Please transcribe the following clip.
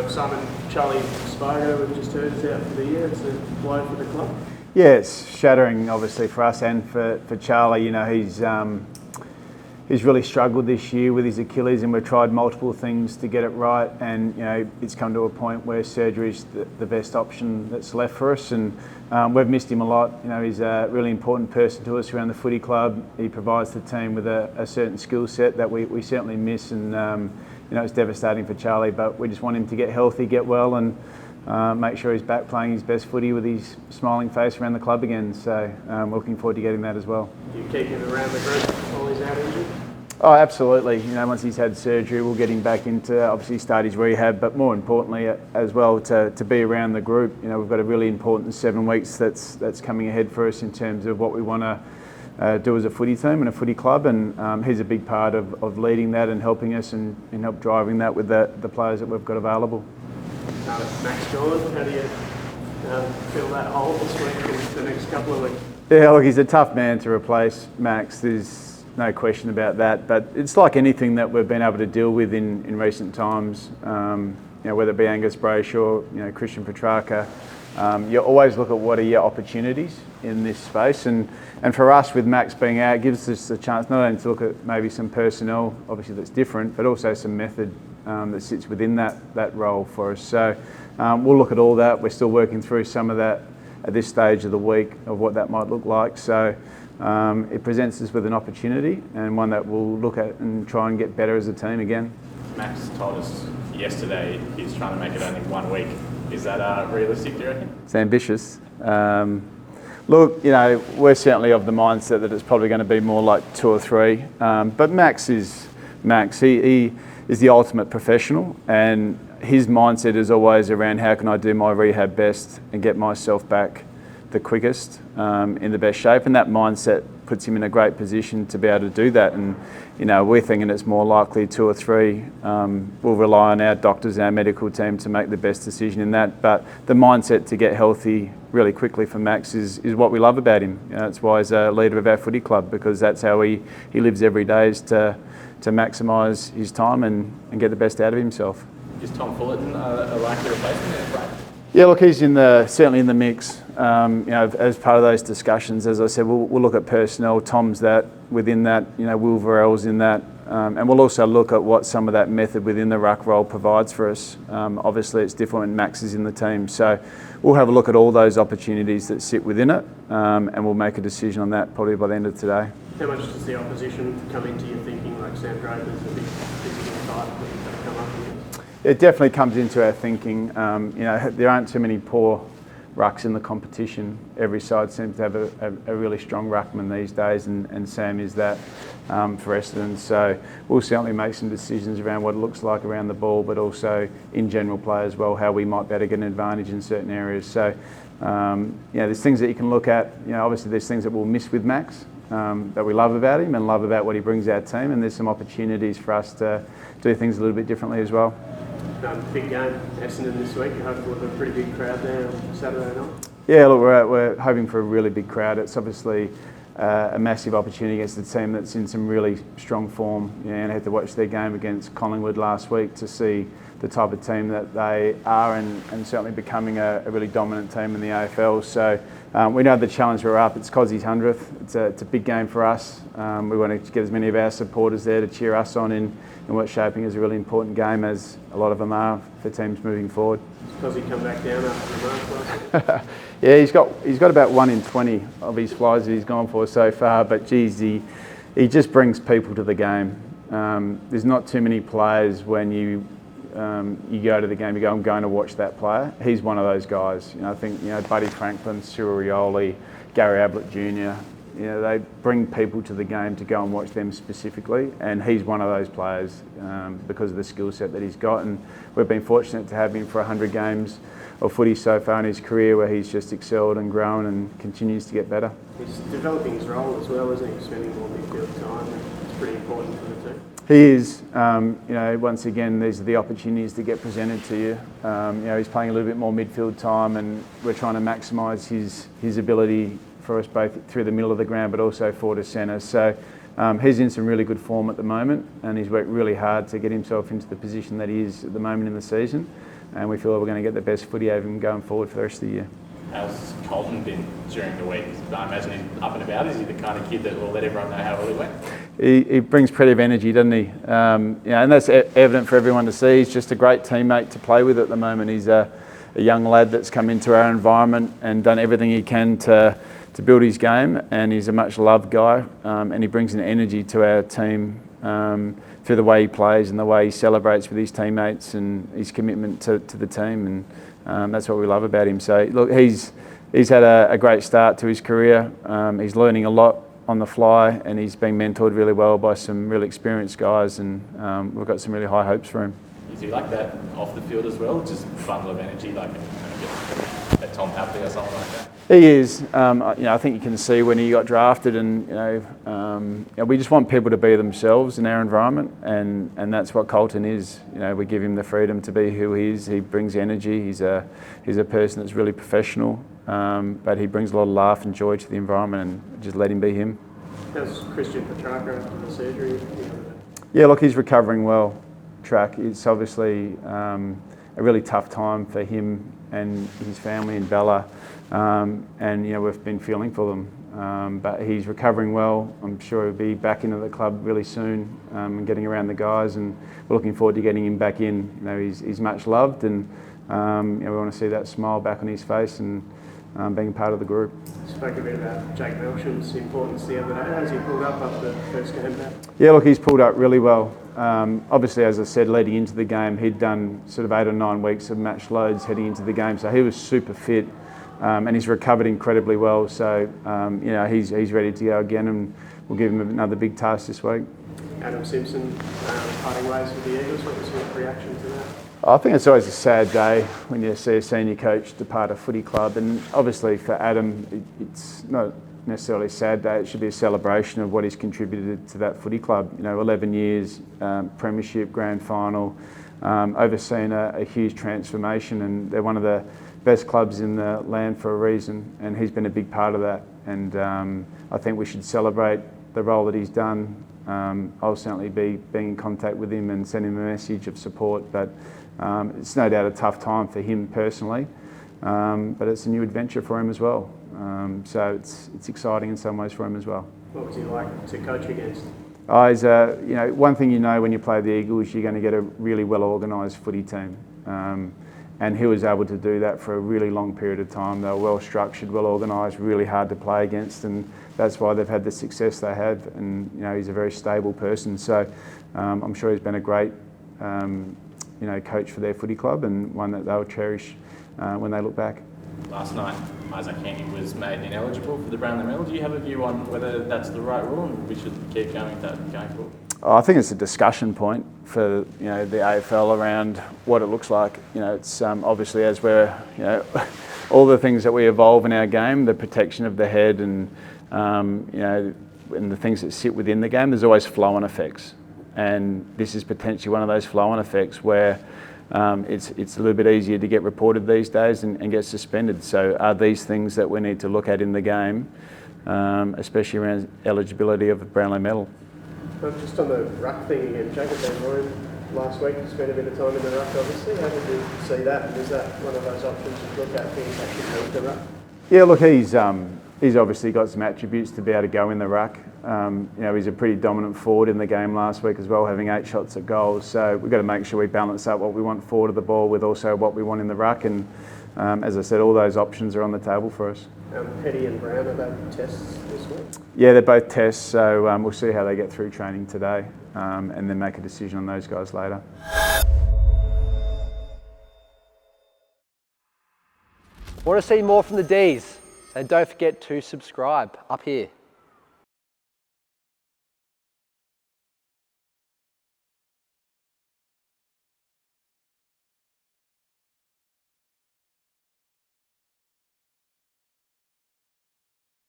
Simon, Charlie Spigo, we've just heard, is out for the year. It's a blow for the club. Yeah, it's shattering, obviously, for us and for Charlie. You know, he's really struggled this year with his Achilles, and we've tried multiple things to get it right. And you know, it's come to a point where surgery is the best option that's left for us. And we've missed him a lot. You know, he's a really important person to us around the footy club. He provides the team with a certain skill set that we certainly miss. And you know, it's devastating for Charlie. But we just want him to get healthy, get well, and make sure he's back playing his best footy with his smiling face around the club again. So we're looking forward to getting that as well. Do you keep him around the group while he's out injured? Oh, absolutely. You know, once he's had surgery, we'll get him back into obviously start his rehab, but more importantly as well to be around the group. You know, we've got a really important 7 weeks that's coming ahead for us in terms of what we want to do as a footy team and a footy club, and he's a big part of leading that and helping us and help driving that with the players that we've got available. Max Jordan, how do you fill that hole this week and the next couple of weeks? Yeah, look, he's a tough man to replace, Max. There's no question about that, but it's like anything that we've been able to deal with in recent times. You know, whether it be Angus Brayshaw, you know, Christian Petrarca, you always look at what are your opportunities in this space, and for us with Max being out, it gives us a chance not only to look at maybe some personnel, obviously that's different, but also some method that sits within that role for us. So we'll look at all that. We're still working through some of that at this stage of the week of what that might look like. So it presents us with an opportunity and one that we'll look at and try and get better as a team again. Max told us yesterday he's trying to make it only 1 week. Is that realistic, do you reckon? It's ambitious. Look, you know, we're certainly of the mindset that it's probably going to be more like 2 or 3. But Max is Max. He is the ultimate professional, and his mindset is always around how can I do my rehab best and get myself back the quickest in the best shape, and that mindset puts him in a great position to be able to do that. And you know, we're thinking it's more likely 2 or 3. We'll rely on our doctors, our medical team to make the best decision in that. But the mindset to get healthy really quickly for Max is what we love about him. You know, that's why he's a leader of our footy club, because that's how he lives every day, is to maximise his time and get the best out of himself. Is Tom Fullerton a likely replacement there, Brad? Yeah, look, he's certainly in the mix. You know, as part of those discussions, as I said, we'll look at personnel. Tom's that within that. You know, Will Varell's in that, and we'll also look at what some of that method within the ruck role provides for us. Obviously, it's different when Max is in the team, so we'll have a look at all those opportunities that sit within it, and we'll make a decision on that probably by the end of today. How much does the opposition come into your thinking? Like Sam Draper's a big physical type that come up against? It definitely comes into our thinking. You know, there aren't too many poor rucks in the competition. Every side seems to have a really strong ruckman these days, and Sam is that for Essendon. So we'll certainly make some decisions around what it looks like around the ball, but also in general play as well, how we might better get an advantage in certain areas. So you know, there's things that you can look at. You know, obviously there's things that we'll miss with Max that we love about him and love about what he brings our team, and there's some opportunities for us to do things a little bit differently as well. Big game, Essendon this week. You hopefully have a pretty big crowd there on Saturday night. Yeah, look, we're hoping for a really big crowd. It's obviously a massive opportunity against a team that's in some really strong form. You know, and I had to watch their game against Collingwood last week to see the type of team that they are, and certainly becoming a really dominant team in the AFL. So we know the challenge we're up. It's Cozzie's 100th. It's a big game for us. We want to get as many of our supporters there to cheer us on in what's shaping as a really important game, as a lot of them are for teams moving forward. Does Cozzie come back down after the mark last week? Yeah, he's got about 1 in 20 of his flies that he's gone for so far, but geez, he just brings people to the game. There's not too many players when you go to the game, you go, I'm going to watch that player. He's one of those guys. You know, I think, you know, Buddy Franklin, Cyril Rioli, Gary Ablett Jr., you know, they bring people to the game to go and watch them specifically, and he's one of those players because of the skill set that he's got, and we've been fortunate to have him for 100 games of footy so far in his career, where he's just excelled and grown and continues to get better. He's developing his role as well, isn't he? Spending more midfield time, and it's pretty important for the team. He is. You know, once again, these are the opportunities that get presented to you. You know, he's playing a little bit more midfield time, and we're trying to maximise his ability for us both through the middle of the ground, but also forward to centre. So he's in some really good form at the moment, and he's worked really hard to get himself into the position that he is at the moment in the season, and we feel we're going to get the best footy out of him going forward for the rest of the year. How's Colton been during the week? I imagine he's up and about. Is he the kind of kid that will let everyone know how well he went? He brings plenty of energy, doesn't he? And that's evident for everyone to see. He's just a great teammate to play with at the moment. He's a young lad that's come into our environment and done everything he can to build his game, and he's a much loved guy, and he brings an energy to our team through the way he plays and the way he celebrates with his teammates and his commitment to the team, and that's what we love about him. So look, he's had a great start to his career. He's learning a lot on the fly, and he's being mentored really well by some really experienced guys, and we've got some really high hopes for him. Is he like that off the field as well? Just a bundle of energy, like a Tom Hapley or something like that? He is. I think you can see when he got drafted, and we just want people to be themselves in our environment, and that's what Colton is. We give him the freedom to be who he is. He brings energy. He's a person that's really professional, but he brings a lot of laugh and joy to the environment, and just let him be him. How's Christian Petrarca after the surgery? Yeah, look, he's recovering well. Track. It's obviously a really tough time for him and his family in Bella, and we've been feeling for them. But he's recovering well. I'm sure he'll be back into the club really soon and getting around the guys, and we're looking forward to getting him back in. He's much loved, and we want to see that smile back on his face and being part of the group. Spoke a bit about Jake Melsham's importance the other day. How's he pulled up after the first game back? Yeah, look, he's pulled up really well. Obviously, as I said, leading into the game, he'd done sort of 8 or 9 weeks of match loads heading into the game, so he was super fit, and he's recovered incredibly well. So, he's ready to go again, and we'll give him another big task this week. Adam Simpson parting ways with the Eagles. What was your reaction to that? I think it's always a sad day when you see a senior coach depart a footy club, and obviously for Adam, it's not necessarily a sad day. It should be a celebration of what he's contributed to that footy club. 11 years, premiership, grand final, overseen a huge transformation, and they're one of the best clubs in the land for a reason, and he's been a big part of that. And I think we should celebrate the role that he's done. I'll certainly be being in contact with him and send him a message of support, but it's no doubt a tough time for him personally, but it's a new adventure for him as well. So it's exciting in some ways for him as well. What was he like to coach against? He's one thing when you play the Eagles, you're going to get a really well organised footy team, and he was able to do that for a really long period of time. They were well structured, well organised, really hard to play against, and that's why they've had the success they have. And he's a very stable person, so I'm sure he's been a great coach for their footy club, and one that they'll cherish when they look back. Last night, Isaac Heaney was made ineligible for the Brownlow medal. Do you have a view on whether that's the right rule and we should keep going with that going forward? I think it's a discussion point for the AFL around what it looks like. It's obviously, as we're all the things that we evolve in our game, the protection of the head, and and the things that sit within the game. There's always flow-on effects, and this is potentially one of those flow-on effects where it's a little bit easier to get reported these days and get suspended. So are these things that we need to look at in the game, especially around eligibility of the Brownlow medal? Just on the ruck thing again, Jacob Van Rooyen last week spent a bit of time in the ruck obviously. How did you see that, and is that one of those options you look at being actually moved the ruck? Yeah, look, he's obviously got some attributes to be able to go in the ruck. He's a pretty dominant forward in the game last week as well, having 8 shots at goal. So we've got to make sure we balance up what we want forward of the ball with also what we want in the ruck. And as I said, all those options are on the table for us. Petty and Brown, are they tests this week? Yeah, they're both tests. So we'll see how they get through training today, and then make a decision on those guys later. Want to see more from the D's? Then don't forget to subscribe up here.